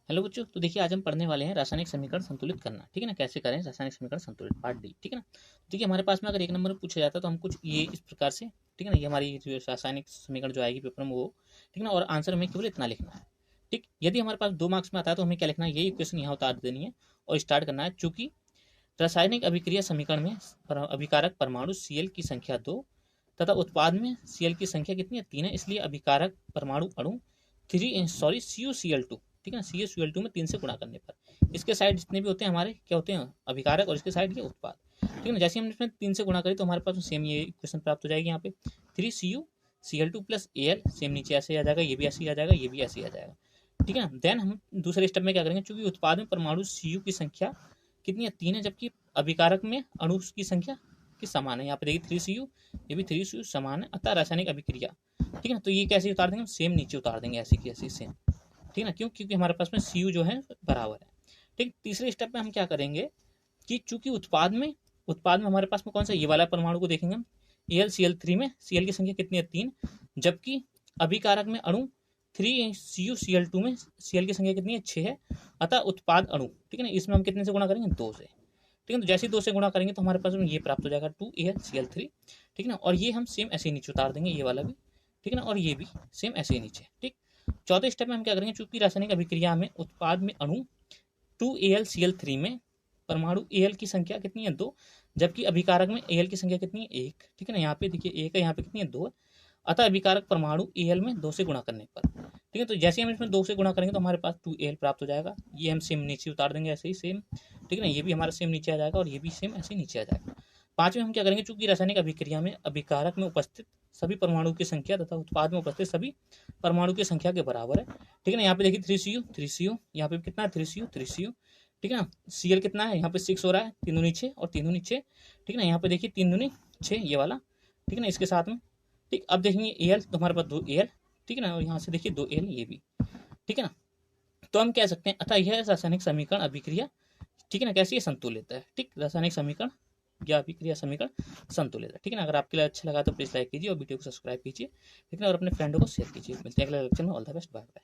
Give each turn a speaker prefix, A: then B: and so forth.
A: Hello बच्चों, तो देखिए आज हम पढ़ने वाले हैं रासायनिक समीकरण संतुलित करना। ठीक है ना, कैसे करें रासायनिक समीकरण संतुलित, पार्ट डी। ठीक है ना, देखिए हमारे पास में अगर एक नंबर में पूछा जाता है तो हम कुछ ये इस प्रकार से, ठीक है ना, ये हमारी जो रासायनिक समीकरण जो आएगी पेपर में वो, ठीक है ना, और आंसर में केवल इतना लिखना है। ठीक, यदि हमारे पास 2 मार्क्स में आता है तो हमें क्या लिखना है, यही इक्वेशन यहाँ उतार देनी है और स्टार्ट करना है। चूंकि रासायनिक अभिक्रिया समीकरण में अभिकारक परमाणु Cl की संख्या 2 तथा उत्पाद में Cl की संख्या कितनी है, 3 है, इसलिए अभिकारक परमाणु अणु CuCl2, ठीक है ना, CuCl2 में 3 से गुणा करने पर इसके साइड जितने भी होते हैं हमारे क्या होते हैं, अभिकारक, और इसके साइड ये उत्पाद। ठीक है ना, जैसे हम इसमें 3 से गुणा करें तो हमारे पास सेम ये इक्वेशन प्राप्त हो जाएगी। यहाँ पे 3CuCl2 प्लस Al सेम नीचे ऐसे आ जाएगा, ये भी ऐसे ही आ जाएगा, ये भी ऐसे ही आ जाएगा। ठीक है ना, देन हम दूसरे स्टेप में क्या करेंगे, चूंकि उत्पाद में परमाणु Cu की संख्या कितनी है, 3 है, जबकि अभिकारक में अणु की संख्या की समान है। यहाँ पे देखिए 3Cu, ये भी 3Cu समान है, अतः रासायनिक अभिक्रिया। ठीक है ना, तो ये कैसे उतार देंगे, सेम नीचे उतार देंगे, ऐसी की ऐसी सेम। ठीक है ना, क्यों, क्योंकि हमारे पास में Cu जो है बराबर है। ठीक, तीसरे स्टेप में हम क्या करेंगे कि चूंकि उत्पाद में हमारे पास में कौन सा, ये वाला परमाणु को देखेंगे हम, AlCl3 में Cl की संख्या कितनी है, 3, जबकि अभिकारक में अणु 3CuCl2 में Cl की संख्या कितनी है, 6 है, अतः उत्पाद अणु, ठीक है ना, इसमें हम कितने से गुणा करेंगे, 2 से। ठीक है, तो जैसे ही 2 से गुणा करेंगे तो हमारे पास में ये प्राप्त हो जाएगा 2AlCl3। ठीक है ना, और ये हम सेम ऐसे ही नीचे उतार देंगे, ये वाला भी। ठीक है ना, और ये भी सेम ऐसे ही नीचे। ठीक, चौथे स्टेप में हम क्या करेंगे, चूंकि रासायनिक अभिक्रिया में उत्पाद में अणु 2AlCl3 में परमाणु Al की संख्या कितनी है, 2, जबकि अभिकारक में Al की संख्या कितनी है, 1। ठीक है ना, यहाँ पे देखिए 1 है, यहाँ पे कितनी है, 2 है, अतः अभिकारक परमाणु Al में 2 से गुणा करने पर, ठीक है, तो जैसे हम इसमें 2 से गुणा करेंगे तो हमारे पास 2Al प्राप्त हो जाएगा। ये हम सेम नीचे उतार देंगे ऐसे ही सेम। ठीक है ना, ये भी हमारा सेम नीचे आ जाएगा और ये भी सेम ऐसे नीचे आ जाएगा। पांचवें हम क्या करेंगे, चूंकि रासायनिक अभिक्रिया में अभिकारक में उपस्थित सभी परमाणु की संख्या तथा उत्पाद में उपस्थित सभी परमाणु की संख्या के बराबर है। ठीक है ना, यहाँ पे देखिए 3Cu, यहाँ पे कितना है, 3Cu। ठीक है ना, Cl कितना है, यहाँ पे 6 हो रहा है, 3 दूनी 6 और 3 दूनी 6। ठीक है ना, यहाँ पे देखिए 3 दूनी 6 ये वाला। ठीक है ना, इसके साथ में, ठीक, अब देखेंगे Al, तो हमारे पास 2Al। ठीक है ना, और यहाँ से देखिए 2Al ये भी। ठीक है ना, तो हम कह सकते हैं अतः यह रासायनिक समीकरण अभिक्रिया, ठीक है ना, कैसी है, संतुलित है। ठीक, रासायनिक समीकरण या अभिक्रिया समीकरण संतुलित है। ठीक है ना, अगर आपके लिए अच्छा लगा तो प्लीज लाइक कीजिए और वीडियो को सब्सक्राइब कीजिए। ठीक है ना, और अपने फ्रेंडों को शेयर कीजिए। मिलते हैं अगले लेक्चर में। All the best, bye bye.